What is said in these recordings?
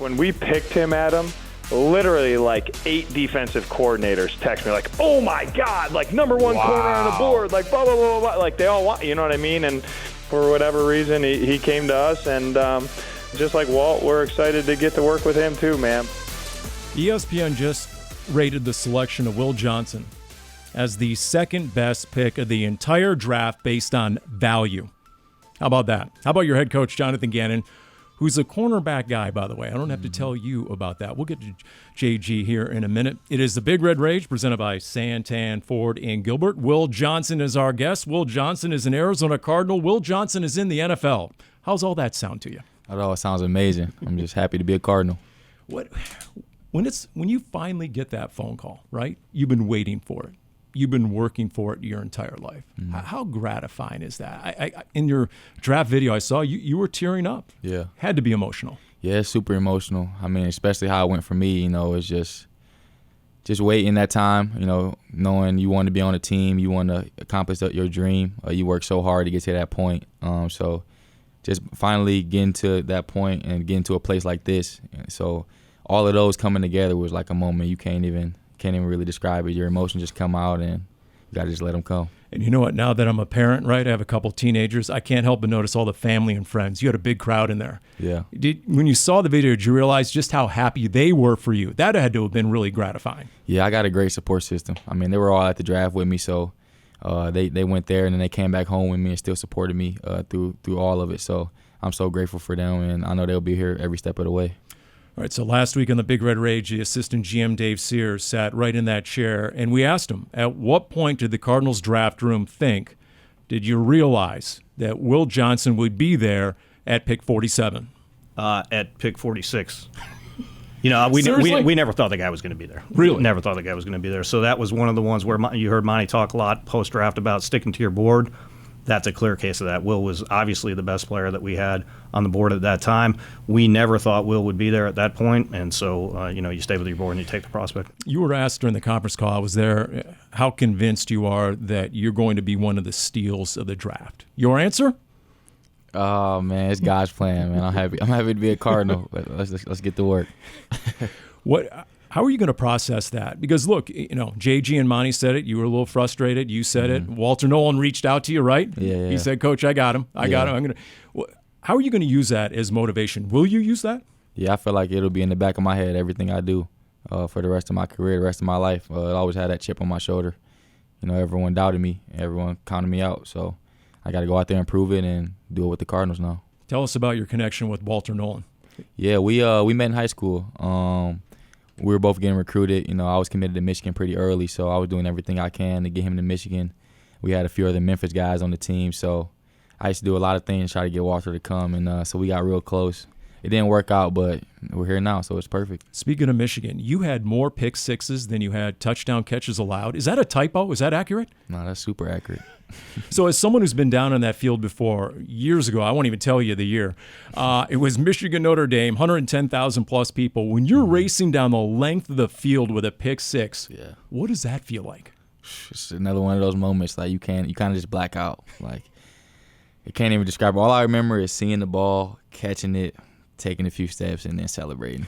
When we picked him, Adam, literally like 8 defensive coordinators text me like, oh my God, like #1 corner on the board, like blah, blah, blah, blah. Like they all want, you know what I mean? And for whatever reason, he came to us, and just like Walt, we're excited to get to work with him too, man. ESPN just rated the selection of Will Johnson as the second best pick of the entire draft based on value. How about that? How about your head coach, Jonathan Gannon, who's a cornerback guy, by the way? I don't have to tell you about that. We'll get to JG here in a minute. It is the Big Red Rage presented by Santan, Ford, and Gilbert. Will Johnson is our guest. Will Johnson is an Arizona Cardinal. Will Johnson is in the NFL. How's all that sound to you? Oh, it sounds amazing. I'm just happy to be a Cardinal. When you finally get that phone call, right? You've been waiting for it. You've been working for it your entire life. Mm-hmm. How gratifying is that? I in your draft video I saw, you were tearing up. Yeah. Had to be emotional. Yeah, it's super emotional. I mean, especially how it went for me, it's just waiting that time, knowing you want to be on a team, you want to accomplish your dream. You work so hard to get to that point. So just finally getting to that point and getting to a place like this. So all of those coming together was like a moment you can't even really describe it. Your emotions just come out, and you got to just let them come. And you know what? Now that I'm a parent, right, I have a couple teenagers, I can't help but notice all the family and friends. You had a big crowd in there. Yeah. When you saw the video, did you realize just how happy they were for you? That had to have been really gratifying. Yeah, I got a great support system. I mean, they were all at the draft with me, so they went there, and then they came back home with me and still supported me through all of it. So I'm so grateful for them, and I know they'll be here every step of the way. All right, so last week on the Big Red Rage, the assistant GM Dave Sears sat right in that chair, and we asked him, at what point did the Cardinals draft room think, did you realize that Will Johnson would be there at pick 47? At pick 46. We never thought the guy was going to be there. Really? Never thought the guy was going to be there. So that was one of the ones where you heard Monty talk a lot post-draft about sticking to your board. That's a clear case of that. Will was obviously the best player that we had on the board at that time. We never thought Will would be there at that point, and so you stay with your board and you take the prospect. You were asked during the conference call, I was there, how convinced you are that you're going to be one of the steals of the draft. Your answer? Oh man, it's God's plan, man. I'm happy to be a Cardinal. Let's get to work. How are you going to process that? Because look, JG and Monty said it. You were a little frustrated. You said it. Walter Nolan reached out to you, right? Yeah. He said, "Coach, I got him. I got him." How are you going to use that as motivation? Will you use that? Yeah, I feel like it'll be in the back of my head, everything I do for the rest of my career, the rest of my life. I always had that chip on my shoulder. Everyone doubted me. Everyone counted me out. So I got to go out there and prove it and do it with the Cardinals now. Tell us about your connection with Walter Nolan. Yeah, we met in high school. We were both getting recruited. I was committed to Michigan pretty early, so I was doing everything I can to get him to Michigan. We had a few other Memphis guys on the team, so I used to do a lot of things to try to get Walter to come, and so we got real close. It didn't work out, but we're here now, so it's perfect. Speaking of Michigan, you had more pick sixes than you had touchdown catches allowed. Is that a typo? Is that accurate? No, that's super accurate. So as someone who's been down on that field before, years ago, I won't even tell you the year, it was Michigan-Notre Dame, 110,000 plus people. When you're racing down the length of the field with a pick six, what does that feel like? It's another one of those moments like you kind of just black out. Like, I can't even describe it. All I remember is seeing the ball, catching it, taking a few steps, and then celebrating.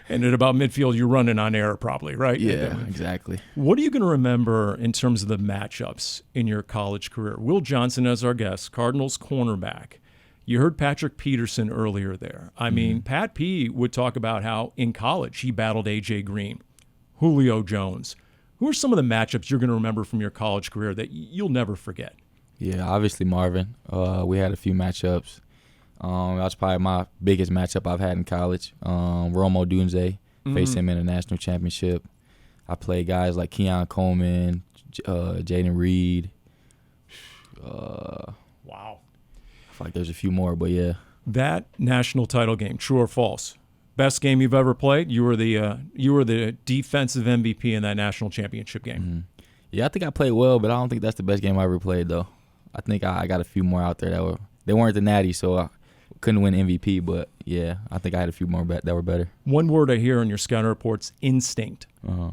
And at about midfield, you're running on air probably, right? Yeah, exactly. What are you going to remember in terms of the matchups in your college career? Will Johnson as our guest, Cardinals cornerback. You heard Patrick Peterson earlier there. I mean, Pat P would talk about how in college he battled A.J. Green, Julio Jones. Who are some of the matchups you're going to remember from your college career that you'll never forget? Yeah, obviously Marvin. We had a few matchups. That was probably my biggest matchup I've had in college. Romo Dunze, faced him in a national championship. I played guys like Keon Coleman, Jaden Reed. Wow. I feel like there's a few more, but yeah. That national title game, true or false? Best game you've ever played? You were the defensive MVP in that national championship game. Mm-hmm. Yeah, I think I played well, but I don't think that's the best game I ever played, though. I think I got a few more out there they weren't the natty, so I couldn't win MVP, but yeah, I think I had a few more that were better. One word I hear in your scouting reports, instinct. Uh-huh.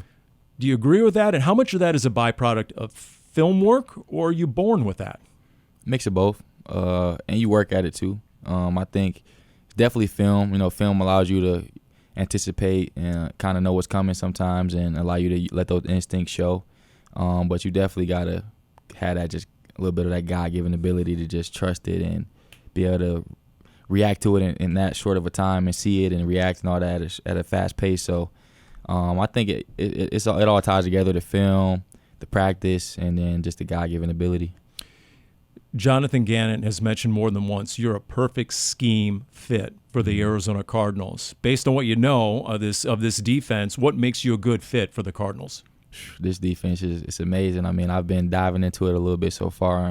Do you agree with that? And how much of that is a byproduct of film work, or are you born with that? Mix of both, and you work at it too. I think it's definitely film. Film allows you to anticipate and kind of know what's coming sometimes and allow you to let those instincts show. But you definitely got to have that, just a little bit of that God-given ability to just trust it and be able to react to it in that short of a time and see it and react and all that at a fast pace. So I think it all ties together, the film, the practice, and then just the God-given ability. Jonathan Gannon has mentioned more than once you're a perfect scheme fit for the Arizona Cardinals. Based on what you know of this defense, what makes you a good fit for the Cardinals? This defense it's amazing. I mean, I've been diving into it a little bit so far,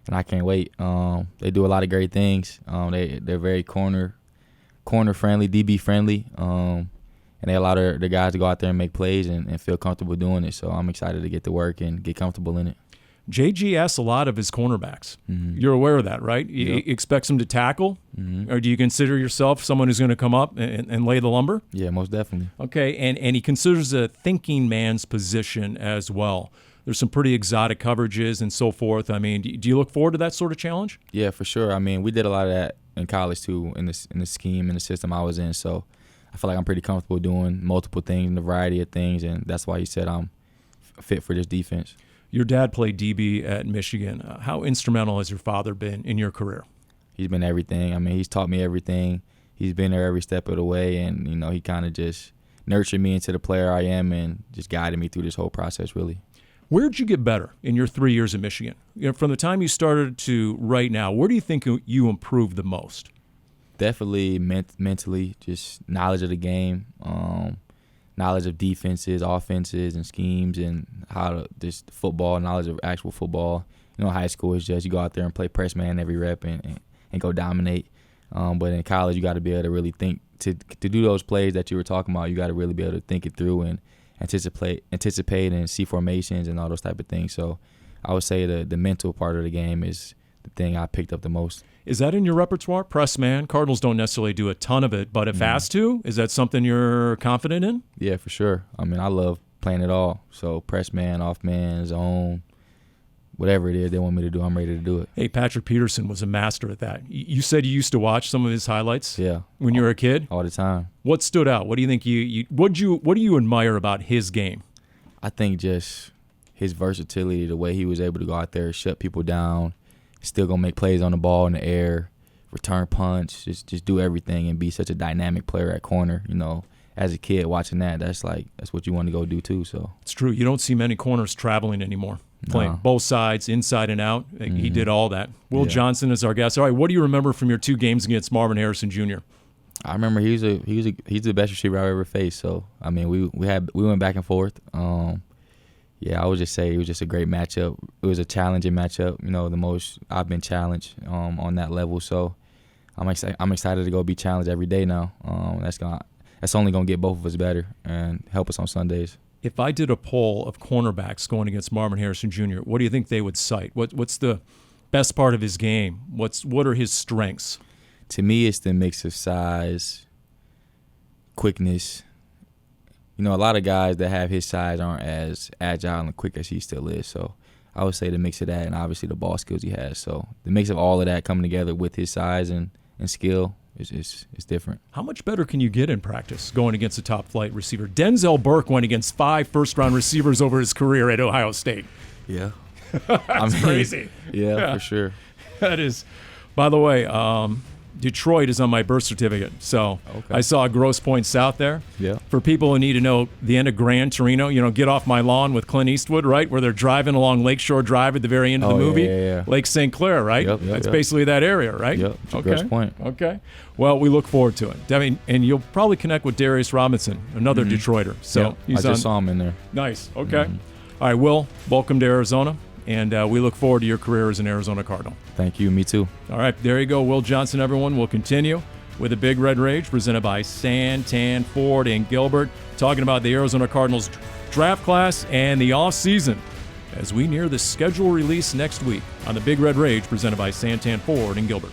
and I can't wait. They do a lot of great things. They're very corner friendly, DB friendly, and they allow their guys to go out there and make plays and feel comfortable doing it. So I'm excited to get to work and get comfortable in it. JG asks a lot of his cornerbacks. Mm-hmm. You're aware of that, right? Yep. He expects them to tackle? Mm-hmm. Or do you consider yourself someone who's going to come up and lay the lumber? Yeah, most definitely. Okay, and he considers a thinking man's position as well. There's some pretty exotic coverages and so forth. I mean, do you look forward to that sort of challenge? Yeah, for sure. I mean, we did a lot of that in college too, in the scheme and the system I was in. So I feel like I'm pretty comfortable doing multiple things and a variety of things, and that's why he said I'm fit for this defense. Your dad played DB at Michigan. How instrumental has your father been in your career? He's been everything. I mean, he's taught me everything. He's been there every step of the way, and he kind of just nurtured me into the player I am and just guided me through this whole process, really. Where'd you get better in your 3 years at Michigan? From the time you started to right now, where do you think you improved the most? Definitely mentally, just knowledge of the game, knowledge of defenses, offenses, and schemes, and how to just football, knowledge of actual football. High school is just you go out there and play press man every rep and go dominate. But in college, you got to be able to really think to do those plays that you were talking about. You got to really be able to think it through and anticipate and see formations and all those type of things. So I would say the mental part of the game is the thing I picked up the most. Is that in your repertoire, press man? Cardinals don't necessarily do a ton of it, but if asked to, is that something you're confident in? Yeah, for sure. I mean, I love playing it all. So press man, off man, zone, whatever it is they want me to do, I'm ready to do it. Hey, Patrick Peterson was a master at that. You said you used to watch some of his highlights. Yeah, when you were a kid. All the time. What stood out? What do you think what do you admire about his game? I think just his versatility, the way he was able to go out there, shut people down, still gonna make plays on the ball in the air, return punch, just do everything and be such a dynamic player at corner. As a kid watching that's what you want to go do too. So it's true. You don't see many corners traveling anymore, playing both sides, inside and out. Mm-hmm. He did all that. Will Johnson is our guest. All right, what do you remember from your 2 games against Marvin Harrison Jr.? I remember he's the best receiver I've ever faced. So I mean, we went back and forth. I would just say it was just a great matchup. It was a challenging matchup. The most I've been challenged on that level. So I'm excited to go be challenged every day now. That's only gonna get both of us better and help us on Sundays. If I did a poll of cornerbacks going against Marvin Harrison Jr., what do you think they would cite? What's the best part of his game? What are his strengths? To me, it's the mix of size, quickness. A lot of guys that have his size aren't as agile and quick as he still is. So I would say the mix of that and obviously the ball skills he has. So the mix of all of that coming together with his size and skill is different. How much better can you get in practice going against a top-flight receiver? Denzel Burke went against 5 first-round receivers over his career at Ohio State. Yeah. That's crazy. Yeah, for sure. That is. By the way, Detroit is on my birth certificate, so okay. I saw Grosse Pointe South there. Yeah. For people who need to know the end of Gran Torino, Get Off My Lawn with Clint Eastwood, right? Where they're driving along Lakeshore Drive at the very end of the movie. Yeah. Lake St. Clair, right? Yep, That's basically that area, right? Yep. Okay. Grosse Pointe. Okay. Well, we look forward to it. I mean, and you'll probably connect with Darius Robinson, another Detroiter. So I just saw him in there. Nice. Okay. All right, Will, welcome to Arizona. And we look forward to your career as an Arizona Cardinal. Thank you. Me too. All right, there you go. Will Johnson, everyone. We'll continue with a Big Red Rage presented by Santan Ford and Gilbert, talking about the Arizona Cardinals draft class and the offseason as we near the schedule release next week on the Big Red Rage presented by Santan Ford and Gilbert.